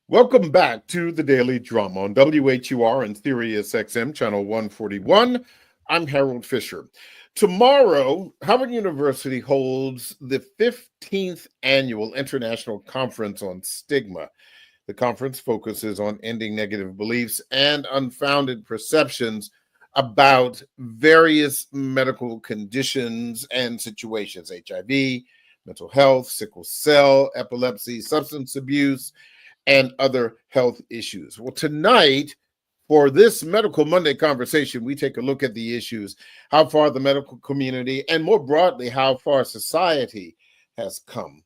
Welcome back to the Daily Drum on WHUR and Sirius XM, Channel 141. I'm Harold Fisher. Tomorrow, Howard University holds the 15th Annual International Conference on Stigma. The conference focuses on ending negative beliefs and unfounded perceptions about various medical conditions and situations: HIV, mental health, sickle cell, epilepsy, substance abuse, and other health issues. Well, tonight, for this Medical Monday conversation, we take a look at the issues, how far the medical community, and more broadly, how far society has come.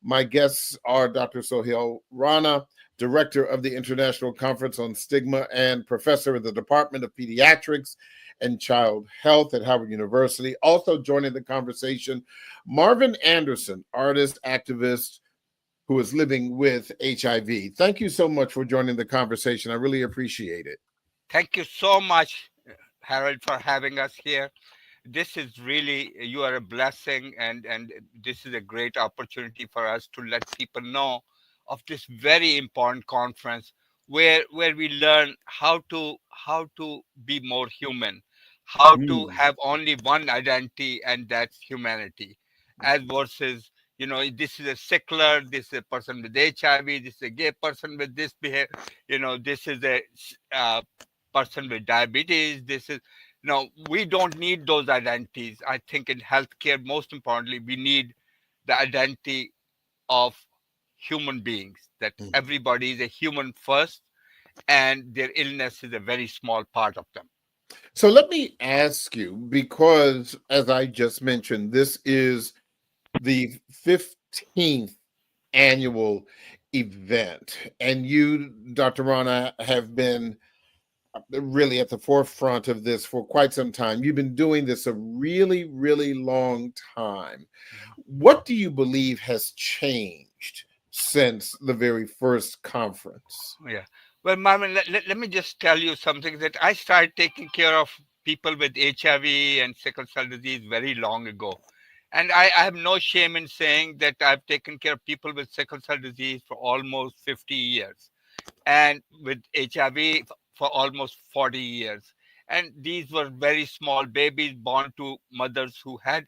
My guests are Dr. Sohail Rana, Director of the International Conference on Stigma and Professor in the Department of Pediatrics and Child Health at Howard University. Also joining the conversation, Marvin Anderson, artist, activist, who is living with HIV. Thank you so much for joining the conversation. I really appreciate it. Thank you so much, Harold, for having us here. This is really, you are a blessing, and this is a great opportunity for us to let people know of this very important conference where we learn how to be more human, how to Mm. have only one identity, and that's humanity, as versus this is a sickler, this is a person with HIV, this is a gay person with this behavior, this is a person with diabetes, this is no, we don't need those identities. I think in healthcare, most importantly, we need the identity of human beings, that Mm. everybody is a human first, and their illness is a very small part of them. So let me ask you, because as I just mentioned, this is the 15th annual event, and you, Dr. Rana, have been really at the forefront of this for quite some time. You've been doing this a really, really long time. What do you believe has changed since the very first conference? Yeah. Well, Marvin, let me just tell you something that I started taking care of people with HIV and sickle cell disease very long ago. And I have no shame in saying that I've taken care of people with sickle cell disease for almost 50 years, and with HIV for almost 40 years. And these were very small babies born to mothers who had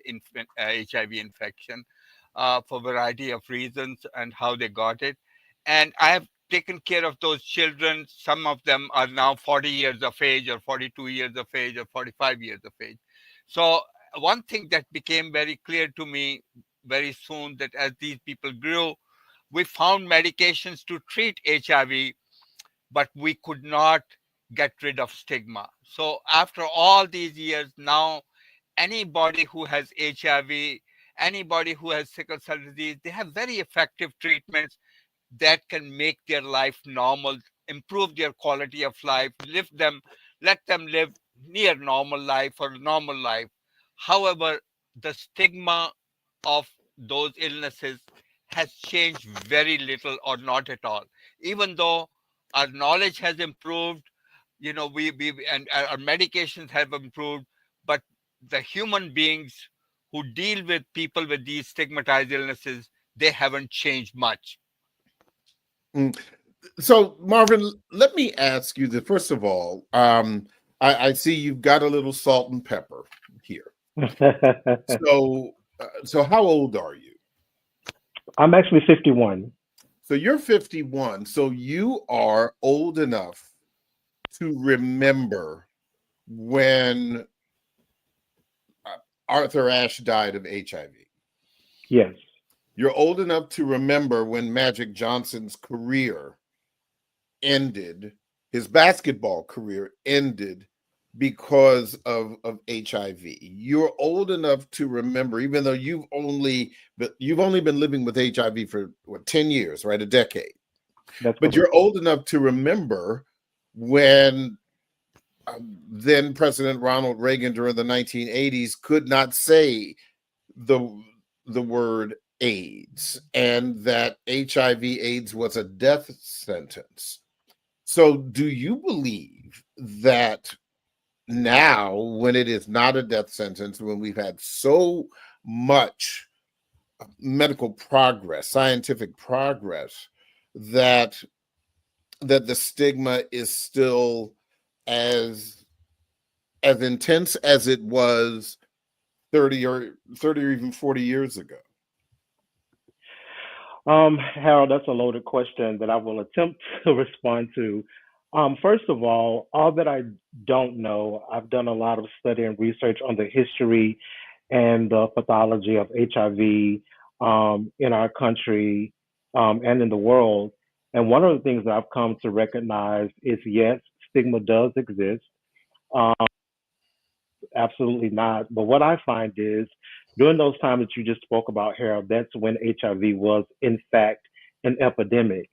HIV infection for a variety of reasons and how they got it. And I have taken care of those children. Some of them are now 40 years of age, or 42 years of age, or 45 years of age. So, one thing that became very clear to me very soon, that as these people grew, we found medications to treat HIV, but we could not get rid of stigma. So after all these years, now anybody who has HIV, anybody who has sickle cell disease, they have very effective treatments that can make their life normal, improve their quality of life, lift them, let them live near normal life or normal life. However, the stigma of those illnesses has changed very little or not at all. Even though our knowledge has improved, we and our medications have improved, but the human beings who deal with people with these stigmatized illnesses, they haven't changed much. Mm. So, Marvin, let me ask you that first of all. I see you've got a little salt and pepper here. So how old are you? I'm actually 51. So you're 51. So you are old enough to remember when Arthur Ashe died of HIV. Yes, You're old enough to remember when Magic Johnson's career ended, his basketball career ended because of HIV. You're old enough to remember, even though you've only been living with HIV for what, 10 years, right? A decade. that's But correct. you're old enough to remember when then President Ronald Reagan during the 1980s could not say the the word AIDS, and that HIV AIDS was a death sentence. So do you believe that now, when it is not a death sentence, when we've had so much medical progress, scientific progress, that that the stigma is still as intense as it was 30 or even 40 years ago? Harold, that's a loaded question that I will attempt to respond to. First of all that I don't know, I've done a lot of study and research on the history and the pathology of HIV in our country and in the world. And one of the things that I've come to recognize is yes, stigma does exist. Um, Absolutely not. But what I find is during those times that you just spoke about, Harold, that's when HIV was, in fact, an epidemic.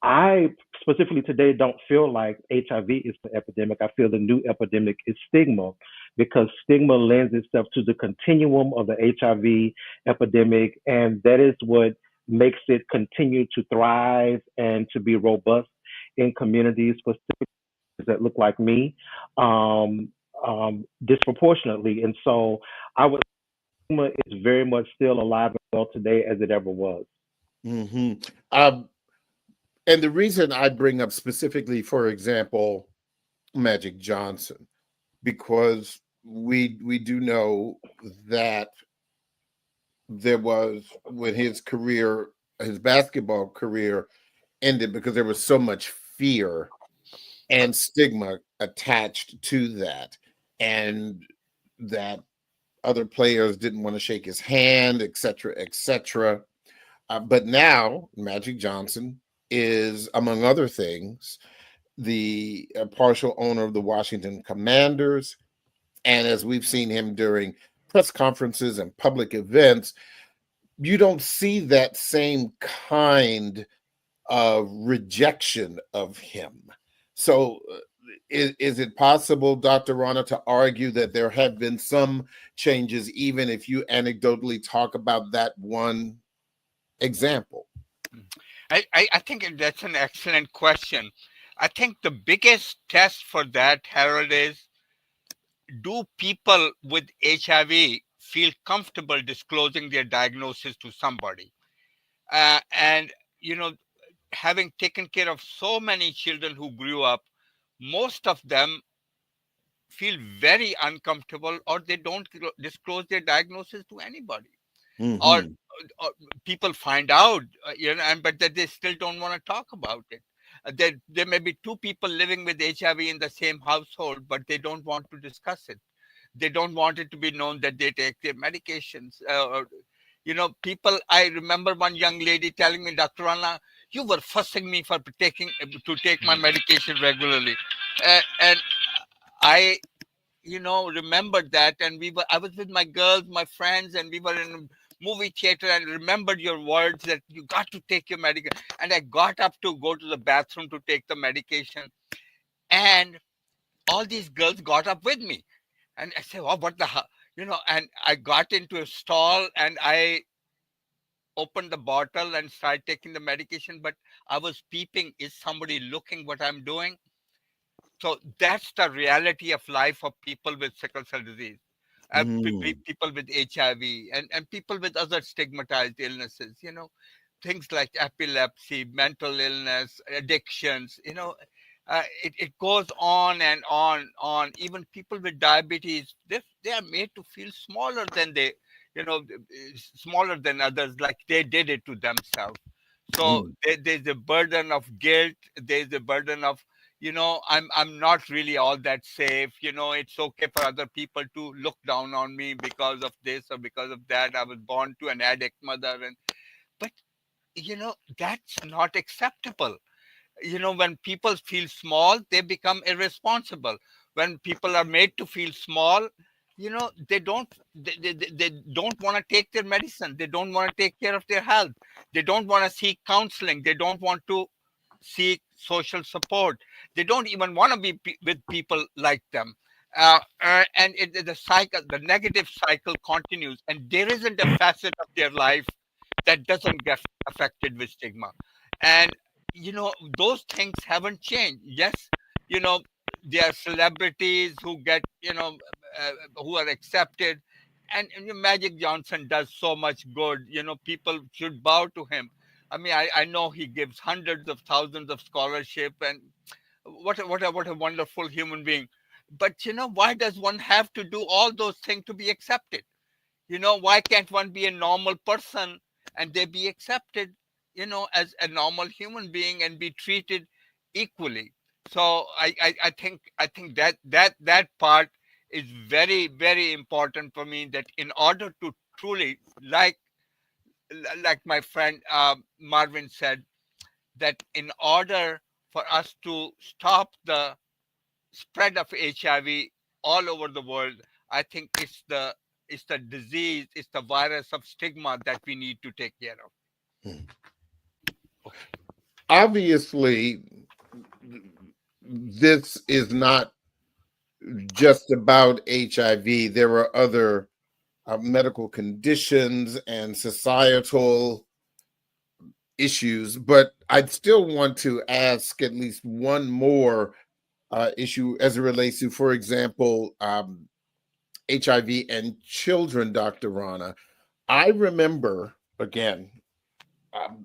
I specifically today don't feel like HIV is the epidemic. I feel the new epidemic is stigma because stigma lends itself to the continuum of the HIV epidemic. And that is what makes it continue to thrive and to be robust in communities, specifically that look like me, um, disproportionately. And so I would stigma is very much still alive and well today as it ever was. Hmm. Um, and the reason I bring up specifically, for example, Magic Johnson, because we do know that there was when his basketball career ended because there was so much fear and stigma attached to that, and that other players didn't want to shake his hand, et cetera, et cetera. But now Magic Johnson is, among other things, the partial owner of the Washington Commanders. And as we've seen him during press conferences and public events, you don't see that same kind of rejection of him. So, is it possible, Dr. Rana, to argue that there have been some changes, even if you anecdotally talk about that one example? I think that's an excellent question. I think the biggest test for that, Harold, is do people with HIV feel comfortable disclosing their diagnosis to somebody? And, you know, having taken care of so many children who grew up, most of them feel very uncomfortable or they don't disclose their diagnosis to anybody. Or, Hmm. or people find out, and but that they still don't want to talk about it. There may be two people living with HIV in the same household, but they don't want to discuss it. They don't want it to be known that they take their medications. People. I remember one young lady telling me, Dr. Anna, you were fussing me for to take my medication regularly, and I remembered that, and I was with my girls, my friends, and we were in a movie theater and remembered your words that you got to take your medication. And I got up to go to the bathroom to take the medication, and all these girls got up with me. And I said, oh, what the hell? And I got into a stall and I opened the bottle and started taking the medication, but I was peeping, is somebody looking what I'm doing? So that's the reality of life of people with sickle cell disease, Mm. people with HIV, and people with other stigmatized illnesses. Things like epilepsy, mental illness, addictions. It goes on and on. Even people with diabetes, they are made to feel smaller than smaller than others, like they did it to themselves. So Mm. there's a burden of guilt. There's a burden of, I'm not really all that safe. It's okay for other people to look down on me because of this or because of that. I was born to an addict mother, but that's not acceptable. When people feel small, they become irresponsible. When people are made to feel small, they don't want to take their medicine. They don't want to take care of their health. They don't want to seek counseling. They don't want to seek social support. They don't even want to be with people like them. And the cycle, the negative cycle continues, and there isn't a facet of their life that doesn't get affected with stigma. And those things haven't changed. Yes, you know there are celebrities who get who are accepted, and Magic Johnson does so much good. People should bow to him. I mean, I know he gives hundreds of thousands of scholarship, and what a wonderful human being. But why does one have to do all those things to be accepted? Why can't one be a normal person and they be accepted, as a normal human being and be treated equally? So I think that part is very, very important for me, that in order to truly, like my friend Marvin said, that in order for us to stop the spread of HIV all over the world, I think it's the disease, it's the virus of stigma that we need to take care of. Hmm. Obviously, this is not just about HIV. There are other medical conditions and societal issues, but I'd still want to ask at least one more issue as it relates to, for example, HIV and children, Dr. Rana. I remember, again,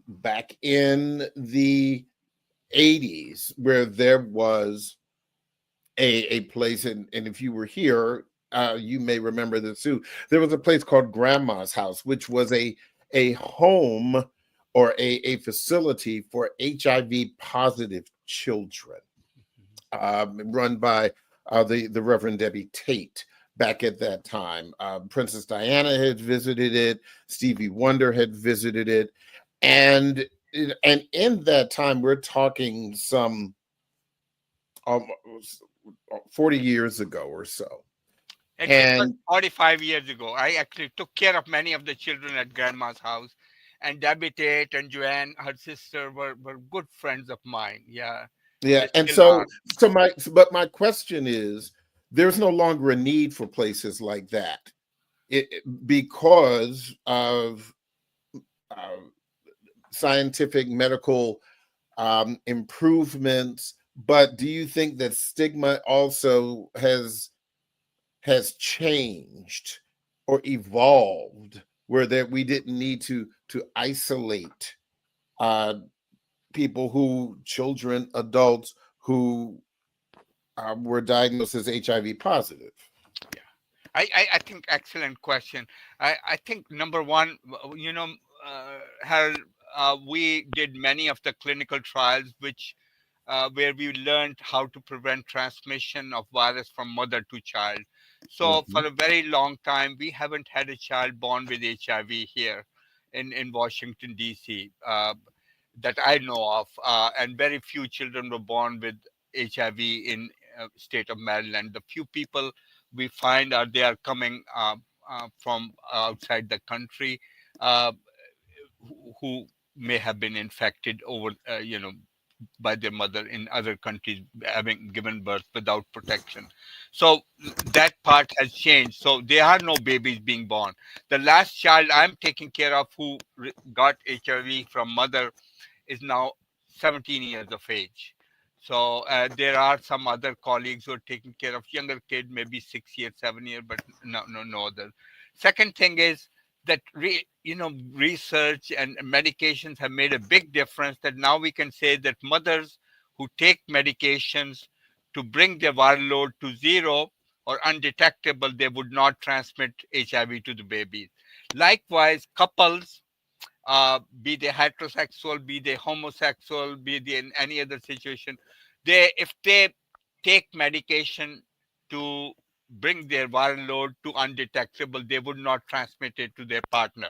back in the 80s, where there was a place, and if you were here, you may remember this too. There was a place called Grandma's House, which was a home or a facility for HIV positive children, run by the Reverend Debbie Tate. Back at that time, Princess Diana had visited it, Stevie Wonder had visited it, and in that time, we're talking some 40 years ago or so. Actually, it was And 45 years ago. I actually took care of many of the children at Grandma's house, and Debbie Tate and Joanne, her sister, were good friends of mine. Yeah, yeah, they and still are. but my question is, there's no longer a need for places like that, because of uh, scientific medical improvements. But do you think that stigma also has changed or evolved, where that we didn't need to isolate uh, children, adults who were diagnosed as HIV positive? Yeah, I think excellent question. I think number one, Harold, we did many of the clinical trials where we learned how to prevent transmission of virus from mother to child. So Mhm. for a very long time, we haven't had a child born with HIV here in Washington D.C. That I know of, and very few children were born with HIV in state of Maryland. The few people we find they are coming from outside the country, uh, who may have been infected over, by their mother in other countries, having given birth without protection. So that part has changed. So there are no babies being born. The last child I'm taking care of who got HIV from mother is now 17 years of age. So there are some other colleagues who are taking care of younger kid, maybe 6 years, 7 years, but no other. Second thing is that research and medications have made a big difference. That now we can say that mothers who take medications to bring their viral load to zero or undetectable, they would not transmit HIV to the babies. Likewise, couples, be they heterosexual, be they homosexual, be they in any other situation, if they take medication to bring their viral load to undetectable, they would not transmit it to their partner.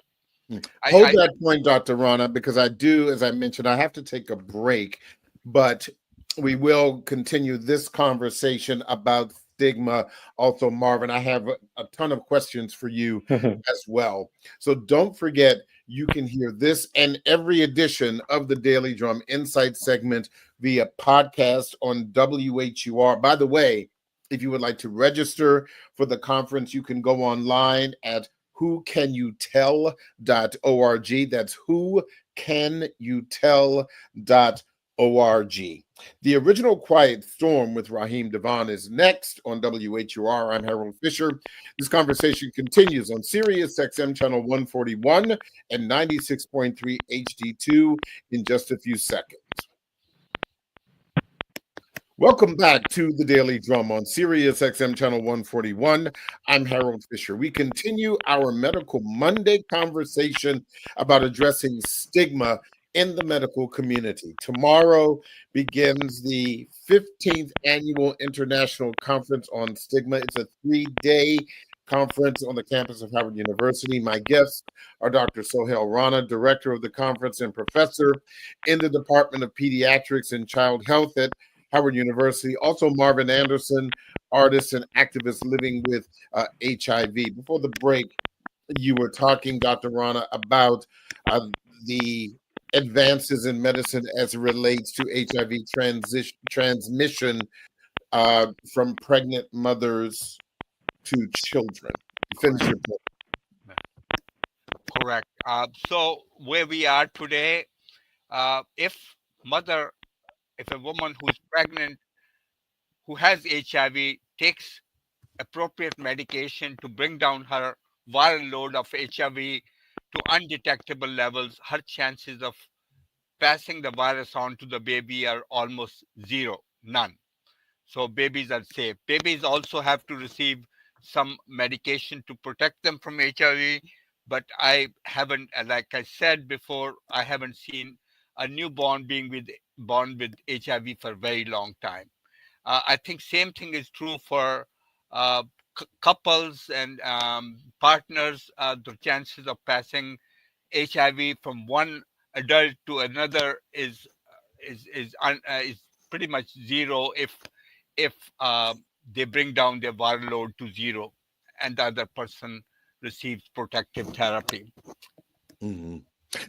Hold I that point, Dr. Rana, because I do, as I mentioned, I have to take a break, but we will continue this conversation about stigma. Also, Marvin, I have a ton of questions for you as well. So don't forget, you can hear this and every edition of the Daily Drum Insight segment via podcast on WHUR. By the way, if you would like to register for the conference, you can go online at whocanyoutell.org. That's whocanyoutell.org. The original Quiet Storm with Raheem Devon is next on WHUR. I'm Harold Fisher. This conversation continues on Sirius XM channel 141 and 96.3 HD2 in just a few seconds. Welcome back to the Daily Drum on Sirius XM channel 141. I'm Harold Fisher. We continue our Medical Monday conversation about addressing stigma in the medical community. Tomorrow begins the 15th Annual International Conference on Stigma. It's a 3-day conference on the campus of Howard University. My guests are Dr. Sohail Rana, director of the conference and professor in the Department of Pediatrics and Child Health at Howard University. Also, Marvin Anderson, artist and activist living with HIV. Before the break, you were talking, Dr. Rana, about the advances in medicine as it relates to HIV transmission from pregnant mothers to children. Finish your point. Correct. So where we are today, if a woman who's pregnant, who has HIV, takes appropriate medication to bring down her viral load of HIV to undetectable levels, her chances of passing the virus on to the baby are almost zero, none. So babies are safe. Babies also have to receive some medication to protect them from HIV, but I haven't, like I said before, I haven't seen a newborn born with HIV for a very long time. I think same thing is true for couples and partners. The chances of passing HIV from one adult to another is pretty much zero if they bring down their viral load to zero, and the other person receives protective therapy. Mm-hmm.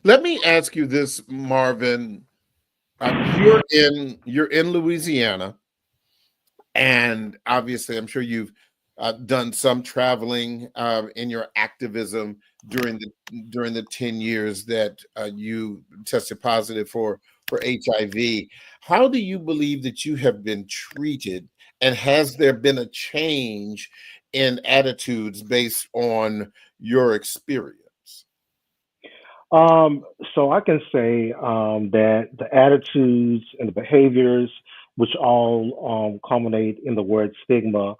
Let me ask you this, Marvin. You're in Louisiana, and obviously, I'm sure you've done some traveling in your activism during the 10 years that you tested positive for HIV. How do you believe that you have been treated, and has there been a change in attitudes based on your experience? So I can say that the attitudes and the behaviors, which all culminate in the word stigma,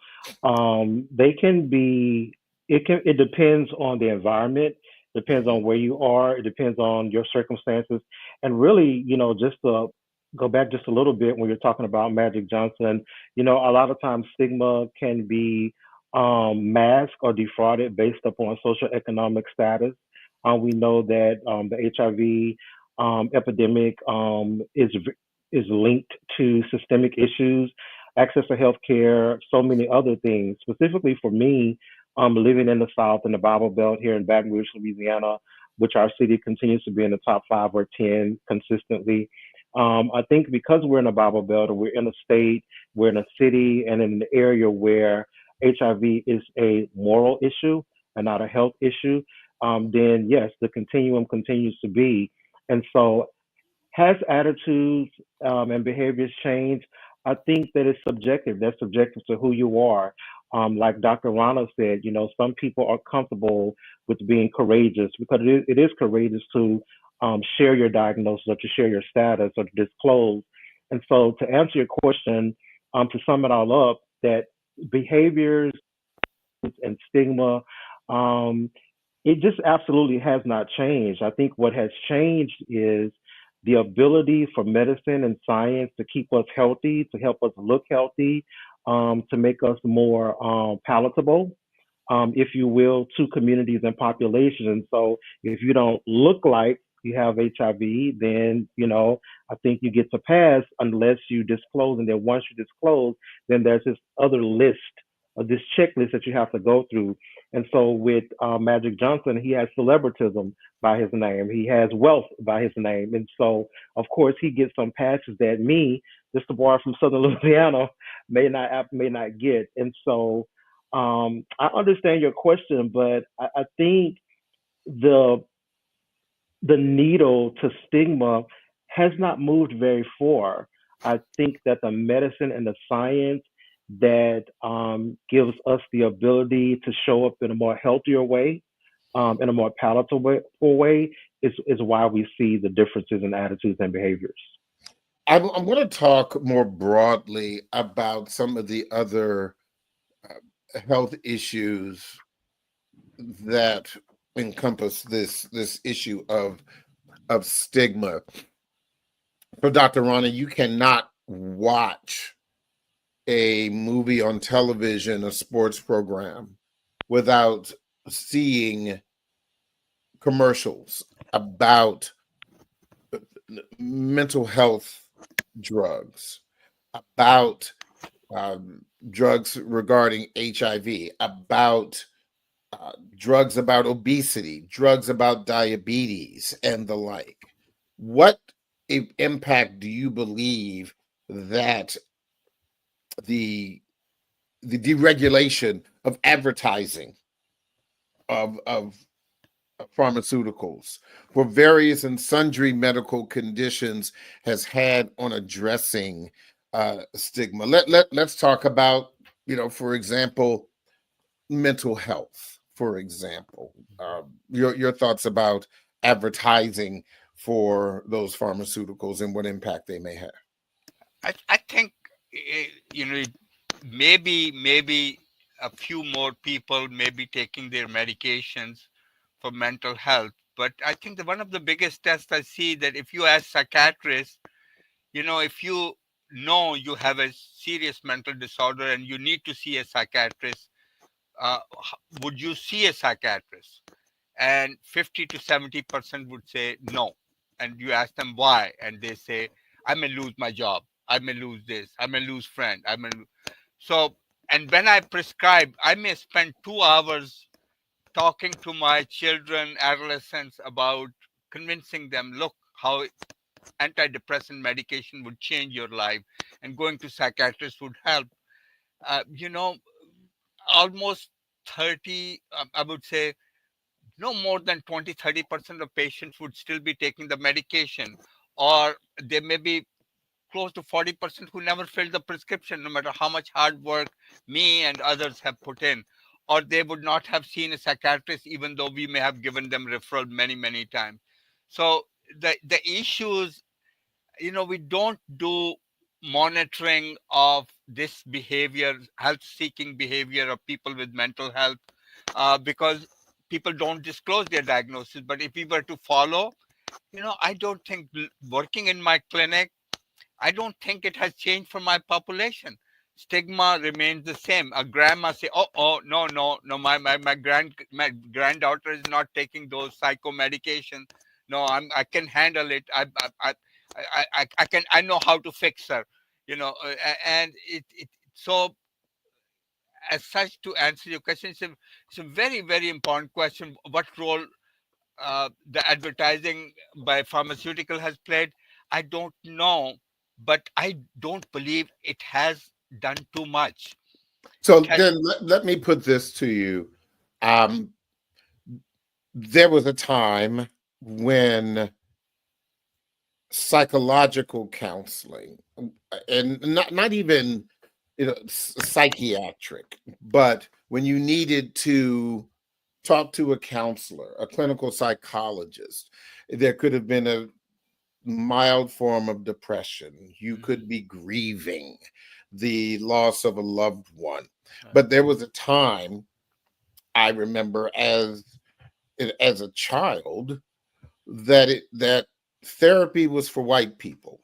they can be. It depends on the environment, depends on where you are, it depends on your circumstances, and really, just to go back just a little bit when you're talking about Magic Johnson, a lot of times stigma can be masked or defrauded based upon social economic status. We know that the HIV epidemic is linked to systemic issues, access to health care, so many other things. Specifically for me, living in the South in the Bible Belt here in Baton Rouge, Louisiana, which our city continues to be in the top 5 or 10 consistently. I think because we're in a Bible Belt, or we're in a state, we're in a city, and in an area where HIV is a moral issue and not a health issue, then yes, the continuum continues to be. And so, has attitudes and behaviors changed? I think that it's subjective. That's subjective to who you are. Like Dr. Rana said, some people are comfortable with being courageous because it is courageous to share your diagnosis or to share your status or to disclose. And so, to answer your question, to sum it all up, that behaviors and stigma, um, it just absolutely has not changed. I think what has changed is the ability for medicine and science to keep us healthy, to help us look healthy, to make us more palatable, if you will, to communities and populations. And so if you don't look like you have HIV, then, I think you get to pass unless you disclose. And then once you disclose, then there's this other list, this checklist that you have to go through. And so with Magic Johnson, he has celebritism by his name. He has wealth by his name. And so, of course, he gets some passes that me, just a boy from Southern Louisiana, may not get. And so I understand your question, but I think the the needle to stigma has not moved very far. I think that the medicine and the science that gives us the ability to show up in a more healthier way, in a more palatable way, is why we see the differences in attitudes and behaviors. I'm going to talk more broadly about some of the other health issues that encompass this issue of stigma. So, Dr. Rana, you cannot watch a movie on television, a sports program, without seeing commercials about mental health drugs, about drugs regarding HIV, about drugs about obesity, drugs about diabetes, and the like. What impact do you believe that the deregulation of advertising of pharmaceuticals for various and sundry medical conditions has had on addressing stigma? Let's talk about, for example, mental health, for example. Your thoughts about advertising for those pharmaceuticals and what impact they may have. I think you know maybe a few more people may be taking their medications for mental health, but I think that one of the biggest tests I see that if you ask psychiatrists, if you have a serious mental disorder and you need to see a psychiatrist, would you see a psychiatrist? And 50 to 70% would say no. And you ask them why, and they say, I may lose my job, I may lose this, I may lose friend, so. And when I prescribe, I may spend 2 hours talking to my children, adolescents, about convincing them, look how antidepressant medication would change your life, and going to psychiatrists would help. uh, you know Almost 30, I would say no more than 20-30% of patients would still be taking the medication, or there may be close to 40% who never filled the prescription, no matter how much hard work me and others have put in, or they would not have seen a psychiatrist even though we may have given them referral many times. So the issues, we don't do monitoring of this behavior, health seeking behavior of people with mental health, because people don't disclose their diagnosis. But if we were to follow, I don't think working in my clinic, I don't think it has changed for my population. Stigma remains the same. A grandma say, "Oh, no, my granddaughter is not taking those psycho medications. No, I can handle it. I know how to fix her." And so as such, to answer your question, it's a very important question. What role the advertising by pharmaceutical has played, I don't know, but I don't believe it has done too much. So It has. then let me put this to you. Um, there was a time when psychological counseling, and not even psychiatric, but when you needed to talk to a counselor, a clinical psychologist, there could have been a mild form of depression. You Mhm. could be grieving the loss of a loved one. Right. But there was a time, I remember, as a child, that therapy was for white people.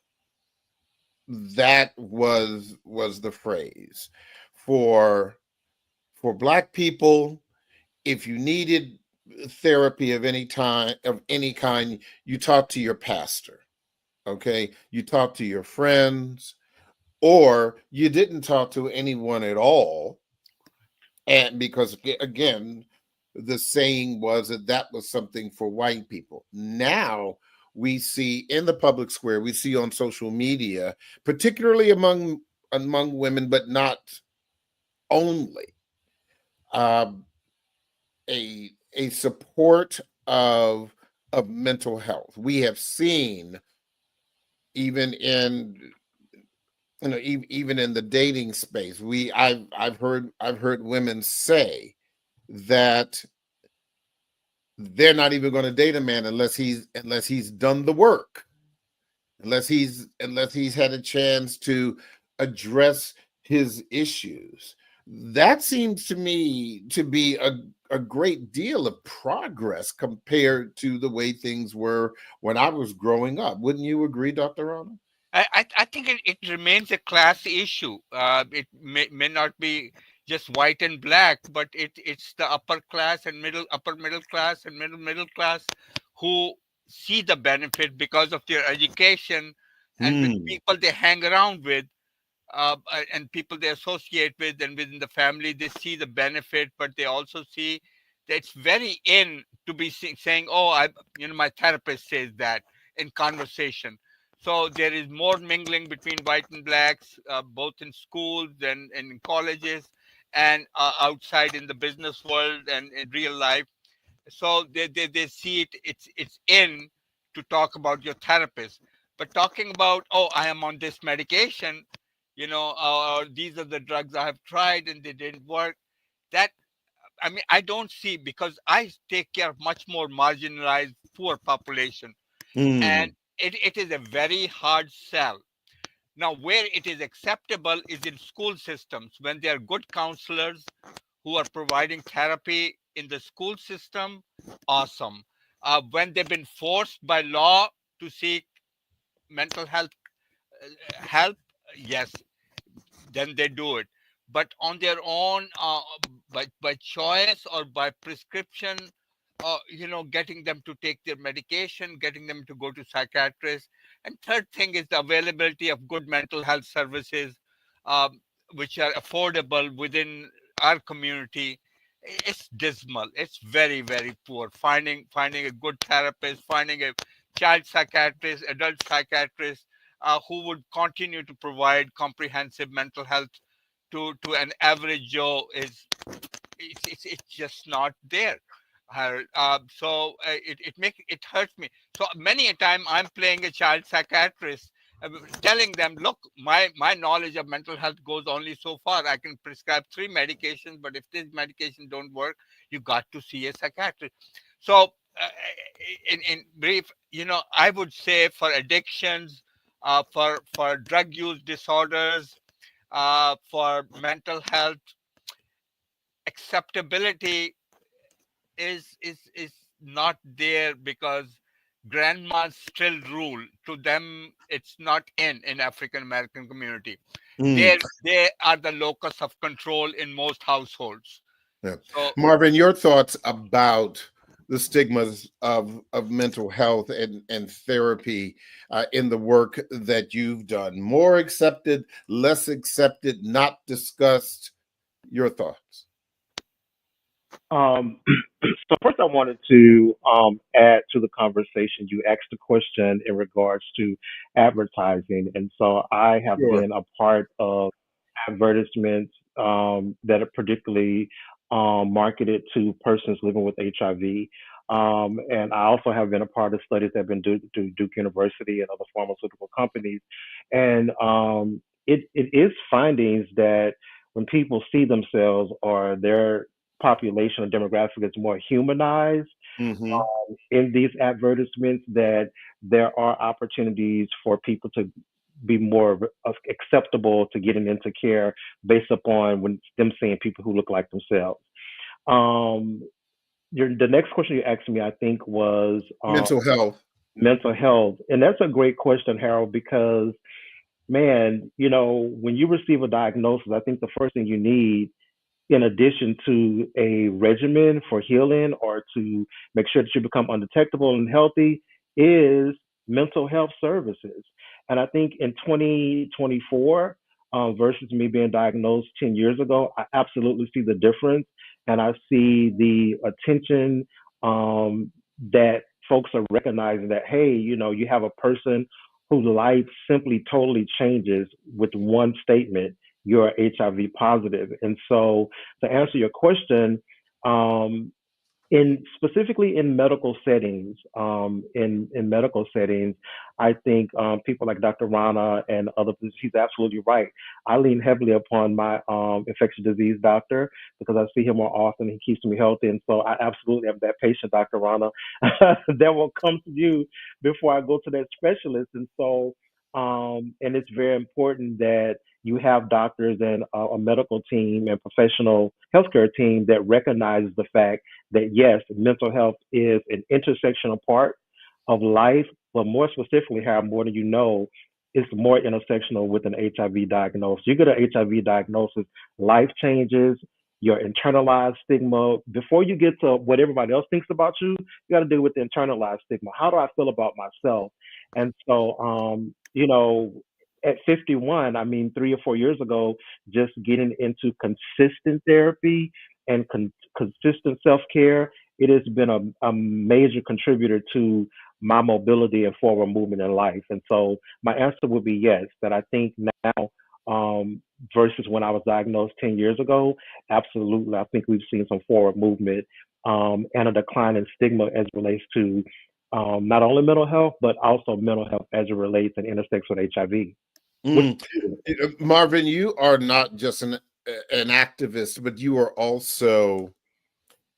That was the phrase. For black people, if you needed therapy of any kind, you talk to your pastor. Okay, you talk to your friends, or you didn't talk to anyone at all. And because again, the saying was that was something for white people. Now we see in the public square, we see on social media, particularly among women, but not only, um, a support of mental health. We have seen even in even in the dating space, I've heard women say that they're not even going to date a man unless he's done the work, unless he's had a chance to address his issues. That seems to me to be a great deal of progress compared to the way things were when I was growing up. Wouldn't you agree, Dr. Ronald? I think it remains a class issue. It may not be just white and black, but it's the upper class and upper middle class and middle class who see the benefit because of their education and with Hmm. people they hang around with, and people they associate with, and within the family they see the benefit, but they also see that it's very in to be saying, oh, my therapist says that in conversation. So there is more mingling between white and blacks, both in schools and in colleges, and outside in the business world and in real life. So they see it's in to talk about your therapist, but talking about, oh, I am on this medication, or these are the drugs I have tried and they didn't work. That, I mean, I don't see, because I take care of much more marginalized poor population, and Hmm. it is a very hard sell. Now, where it is acceptable is in school systems when there are good counselors who are providing therapy in the school system. Awesome. When they've been forced by law to seek mental health help, yes, then they do it. But on their own, by choice or by prescription, getting them to take their medication, getting them to go to psychiatrists. And third thing is the availability of good mental health services, um, which are affordable within our community. It's dismal. It's very, very poor. Finding a good therapist, finding a child psychiatrist, adult psychiatrist, who would continue to provide comprehensive mental health to an average Joe is, it's just not there. It hurts me. So many a time I'm playing a child psychiatrist, telling them, look, my knowledge of mental health goes only so far. I can prescribe 3 medications, but if these medications don't work, you got to see a psychiatrist. So, in brief, I would say for addictions, for drug use disorders, for mental health, acceptability is not there, because grandmas still rule. To them, it's not in African American community. Hmm. They are the locus of control in most households. Yeah. So, Marvin, your thoughts about the stigmas of mental health and therapy in the work that you've done. More accepted, less accepted, not discussed. Your thoughts. Um, so first, I wanted to add to the conversation. You asked a question in regards to advertising, and so I have Sure. been a part of advertisements that are particularly marketed to persons living with HIV. And I also have been a part of studies that have been due to Duke University and other pharmaceutical companies. And it is findings that when people see themselves or their population or demographic is more humanized Hmm. in these advertisements, that there are opportunities for people to be more acceptable to getting into care based upon when them seeing people who look like themselves. Um, the next question you asked me, I think, was Mental health. mental health, and that's a great question, Harold, because man, when you receive a diagnosis, I think the first thing you need, in addition to a regimen for healing or to make sure that you become undetectable and healthy, is mental health services. And I think in 2024 versus me being diagnosed 10 years ago, I absolutely see the difference. And I see the attention that folks are recognizing that, hey, you have a person whose life simply totally changes with one statement: you're HIV positive. And so, to answer your question, um, specifically in medical settings, in medical settings, I think people like Dr. Rana and others, he's absolutely right. I lean heavily upon my infectious disease doctor because I see him more often. He keeps me healthy, and so I absolutely have that patient, Dr. Rana, that will come to you before I go to that specialist. And so, and it's very important that you have doctors and a medical team and professional healthcare team that recognizes the fact that yes, mental health is an intersectional part of life, but more specifically, how more than you know, it's more intersectional with an HIV diagnosis. You get an HIV diagnosis, life changes, your internalized stigma. Before you get to what everybody else thinks about you, you got to deal with the internalized stigma. How do I feel about myself? And so, at 51, I mean, 3 or 4 years ago, just getting into consistent therapy and consistent self care, it has been a major contributor to my mobility and forward movement in life. And so my answer would be yes, that I think now versus when I was diagnosed 10 years ago, absolutely. I think we've seen some forward movement and a decline in stigma as it relates to not only mental health, but also mental health as it relates and intersects with HIV. Which, Mm. Marvin, you are not just an activist, but you are also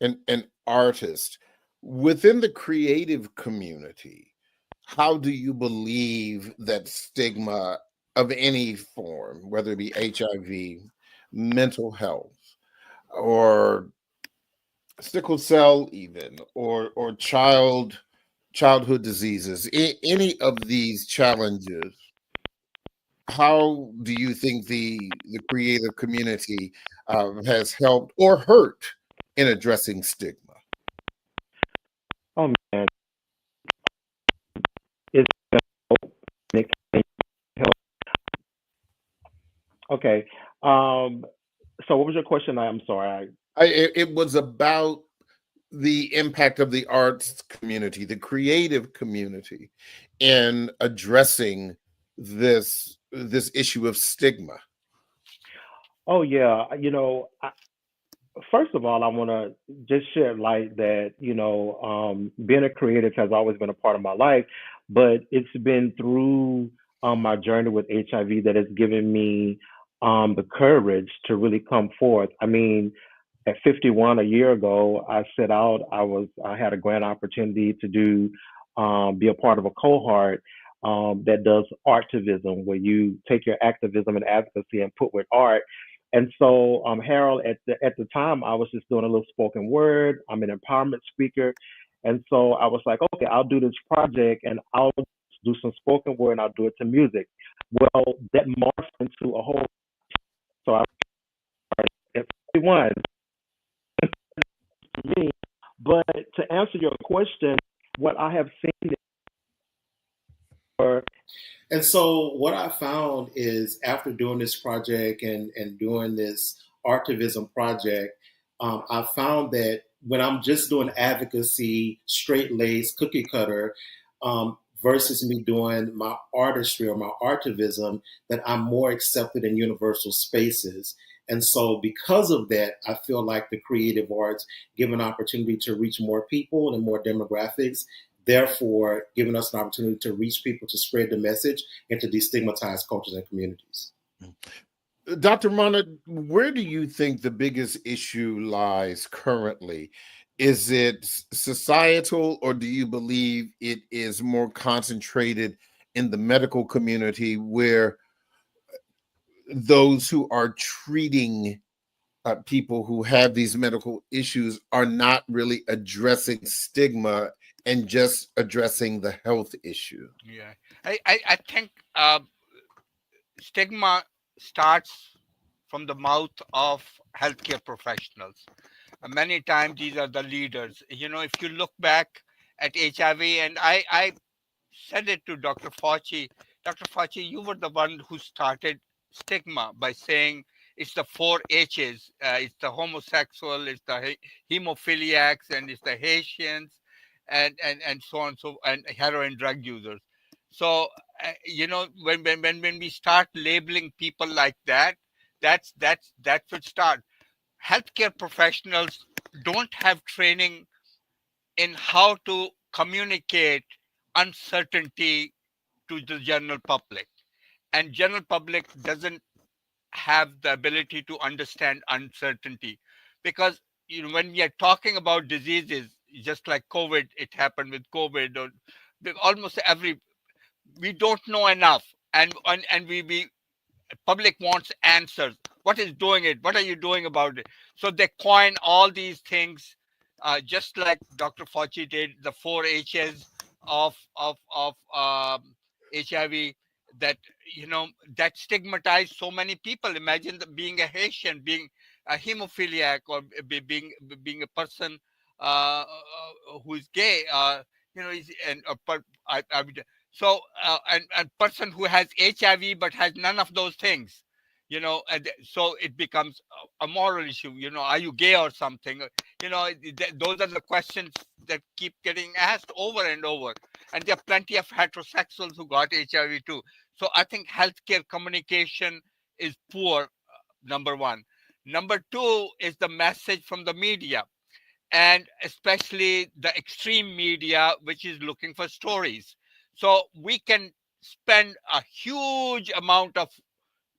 an artist within the creative community. How do you believe that stigma of any form, whether it be HIV, mental health, or sickle cell, even, or childhood diseases, any of these challenges, how do you think the creative community has helped or hurt in addressing stigma? oh man, it's Nick. Okay. So what was your question? I'm sorry. It was about the impact of the arts community, the creative community, in addressing this issue of stigma. Oh yeah. First of all, I want to just shed light that being a creative has always been a part of my life, but it's been through my journey with HIV that has given me the courage to really come forth. I mean, at 51 a year ago, I set out. I had a grant opportunity to be a part of a cohort that does artivism, where you take your activism and advocacy and put with art. And so, Harold, at the time, I was just doing a little spoken word. I'm an empowerment speaker, and so I was like, okay, I'll do this project and I'll do some spoken word and I'll do it to music. Well, that morphed into a whole. So I at 51 for me. But to answer your question, what I have seen for And so what I found is after doing this project and doing this artivism project, I found that when I'm just doing advocacy, straight laced, cookie cutter, versus me doing my artistry or my artivism, that I'm more accepted in universal spaces. And so because of that, I feel like the creative arts give an opportunity to reach more people and more demographics, therefore giving us an opportunity to reach people, to spread the message, and to destigmatize cultures and communities. Dr. Mana, where do you think the biggest issue lies currently? Is it societal, or do you believe it is more concentrated in the medical community, where those who are treating people who have these medical issues are not really addressing stigma and just addressing the health issue? Yeah, I think stigma starts from the mouth of healthcare professionals. Many times these are the leaders. If you look back at HIV, and I said it to Dr. Fauci, Dr. Fauci, you were the one who started stigma by saying it's the four H's. It's the homosexual, it's the hemophiliacs, and it's the Haitians, and so on, and heroin drug users. So when we start labeling people like that, that should start. Healthcare professionals don't have training in how to communicate uncertainty to the general public. And general public doesn't have the ability to understand uncertainty, because when we are talking about diseases, just like COVID, it happened with COVID, or almost every, we don't know enough, and we public wants answers. What is doing it? What are you doing about it? So they coin all these things, just like Dr. Fauci did the 4 H's of HIV, that that stigmatized so many people. Imagine being a Haitian, being a hemophiliac, or being a person who is gay. And so and person who has HIV but has none of those things, and so it becomes a moral issue. Are you gay or something? Those are the questions that keep getting asked over and over. And there are plenty of heterosexuals who got HIV too. So I think healthcare communication is poor, number one. Number two is the message from the media, and especially the extreme media, which is looking for stories. So we can spend a huge amount of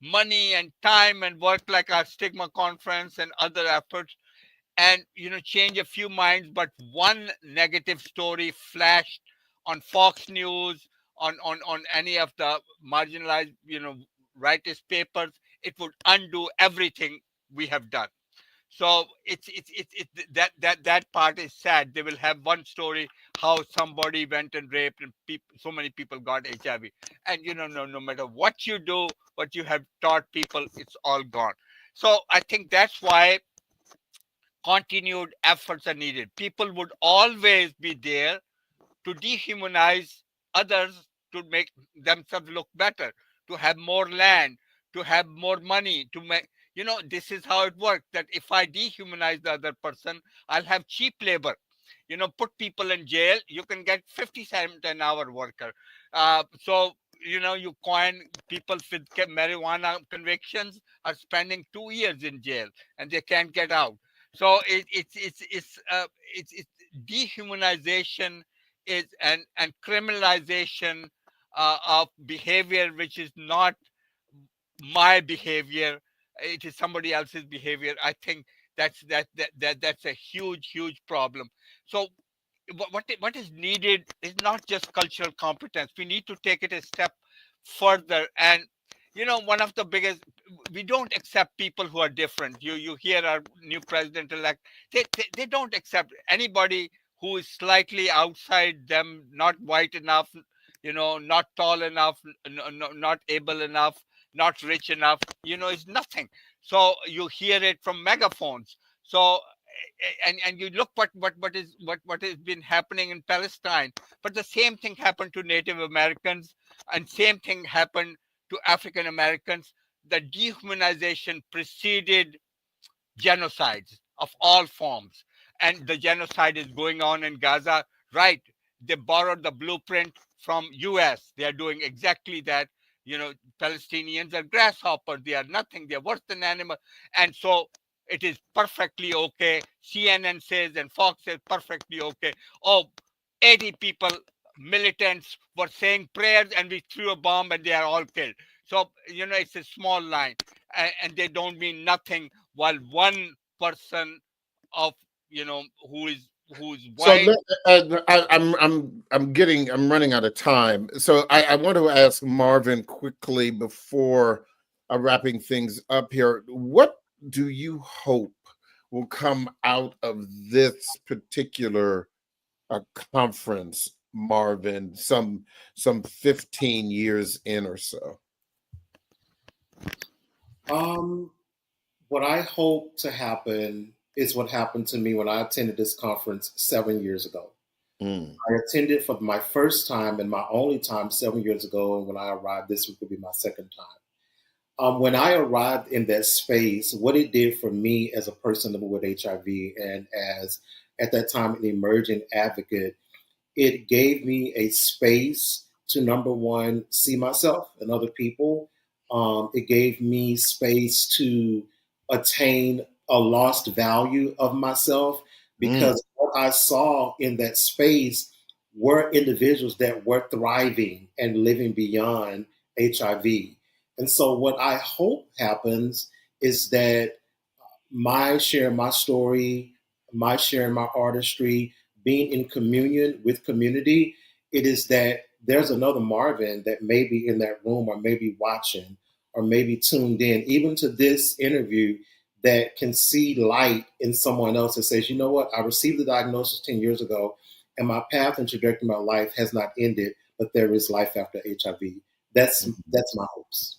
money and time and work, like our Stigma conference and other efforts, and change a few minds, but one negative story flashed on Fox News, on any of the marginalized rightist papers, it would undo everything we have done. So it's that part is sad. They will have one story how somebody went and raped, and so many people got HIV, and no matter what you do, what you have taught people, it's all gone. So I think that's why continued efforts are needed. People would always be there to dehumanize others, to make themselves look better, to have more land, to have more money, to make, this is how it works. That if I dehumanize the other person, I'll have cheap labor. Put people in jail, you can get 50 cents an hour worker. So you coin people with marijuana convictions are spending 2 years in jail and they can't get out. So it's dehumanization is and criminalization of behavior which is not my behavior, it is somebody else's behavior. I think that's a huge problem. So what is needed is not just cultural competence. We need to take it a step further. And one of the biggest, we don't accept people who are different. You hear our new president elect, they don't accept anybody who is slightly outside them, not white enough, not tall enough, not able enough, not rich enough, is nothing. So you hear it from megaphones. So and you look what has been happening in Palestine, but the same thing happened to Native Americans, and same thing happened to African Americans. The dehumanization preceded genocides of all forms, and the genocide is going on in Gaza. Right? They borrowed the blueprint from US. They are doing exactly that. Palestinians are grasshoppers. They are nothing. They're worse than animals. And so it is perfectly okay. CNN says and Fox says perfectly okay. Oh, 80 people, militants, were saying prayers and we threw a bomb and they are all killed. So, it's a small line, and they don't mean nothing, while one person of, who's So white. I'm running out of time. So I want to ask Marvin quickly before wrapping things up here. What do you hope will come out of this particular conference, Marvin? Some 15 years in or so. What I hope to happen is what happened to me when I attended this conference 7 years ago. I attended for my first time and my only time 7 years ago, and when I arrived, this would be my second time. When I arrived in that space, what it did for me as a person living with HIV and as, at that time, an emerging advocate, it gave me a space to, number one, see myself and other people. It gave me space to attain a lost value of myself, because what I saw in that space were individuals that were thriving and living beyond HIV. And so what I hope happens is that my sharing my story, my sharing my artistry, being in communion with community, it is that there's another Marvin that may be in that room or maybe watching or maybe tuned in, even to this interview, that can see light in someone else that says, you know what, I received the diagnosis 10 years ago and my path and trajectory of my life has not ended, but there is life after HIV. That's my hopes.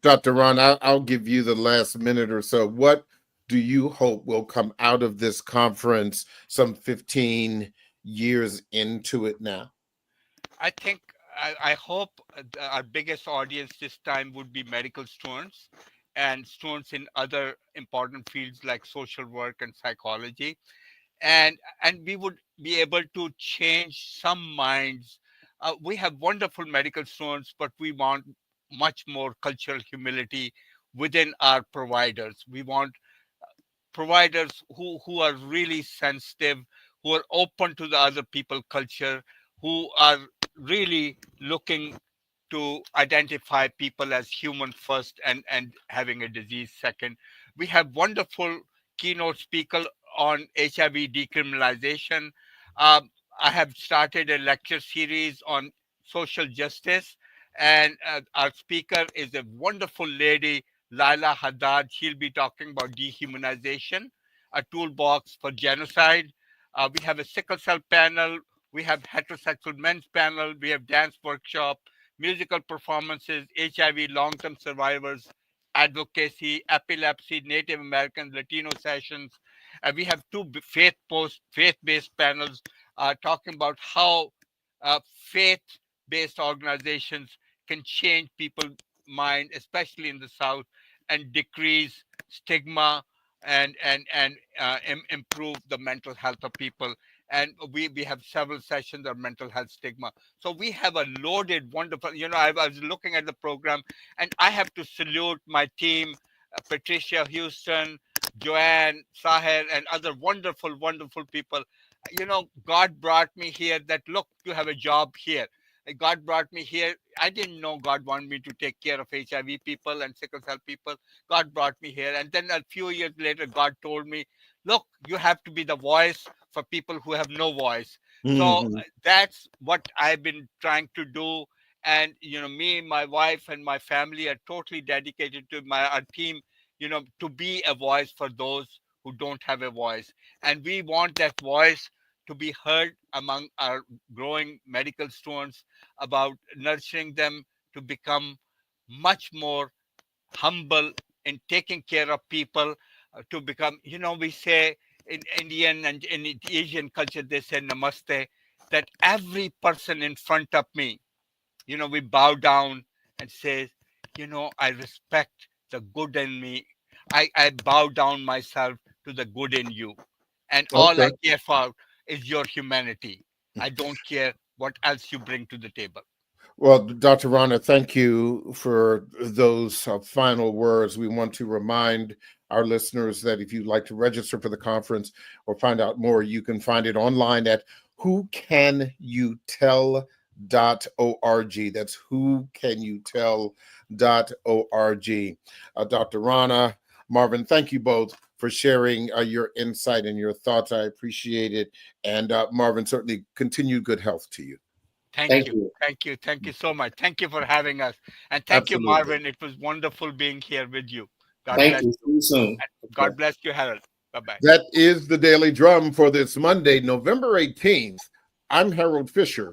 Dr. Ron, I'll give you the last minute or so. What do you hope will come out of this conference some 15 years into it now? I think I hope our biggest audience this time would be medical students and students in other important fields like social work and psychology, and we would be able to change some minds. We have wonderful medical students, but we want much more cultural humility within our providers. We want providers who are really sensitive, who are open to the other people culture, who are really looking to identify people as human first and having a disease second. We have wonderful keynote speaker on HIV decriminalization. Um, I have started a lecture series on social justice, and our speaker is a wonderful lady, Laila Haddad. She'll be talking about dehumanization, a toolbox for genocide. We have a sickle cell panel. We have heterosexual men's panel. We have dance workshop, musical performances, HIV long-term survivors, advocacy, epilepsy, Native American, Latino sessions. We have two faith-based panels talking about how faith-based organizations can change people's mind, especially in the South, and decrease stigma and improve the mental health of people. And we have several sessions on mental health stigma. So we have a loaded, wonderful, I was looking at the program and I have to salute my team, Patricia Houston, Joanne, Sahir, and other wonderful, wonderful people. God brought me here that, look, you have a job here. God brought me here. I didn't know God wanted me to take care of HIV people and sickle cell people. God brought me here. And then a few years later, God told me, look, you have to be the voice for people who have no voice. So that's what I've been trying to do. And, me, my wife, and my family are totally dedicated to our team, to be a voice for those who don't have a voice. And we want that voice to be heard among our growing medical students, about nurturing them to become much more humble in taking care of people, to become, we say in Indian and in Asian culture, they say namaste, that every person in front of me, we bow down and say, I respect the good in me. I bow down myself to the good in you. And all I care for is your humanity. I don't care what else you bring to the table. Well, Dr. Rana, thank you for those final words. We want to remind our listeners that if you'd like to register for the conference or find out more, you can find it online at whocanyouTell.org. That's whocanyouTell.org. Dr. Rana, Marvin, thank you both for sharing your insight and your thoughts. I appreciate it. And Marvin, certainly continued good health to you. Thank you so much. Thank you for having us. And thank you, Marvin. It was wonderful being here with you. God bless you. See you soon. God bless you, Harold. Bye-bye. That is the Daily Drum for this Monday, November 18th. I'm Harold Fisher.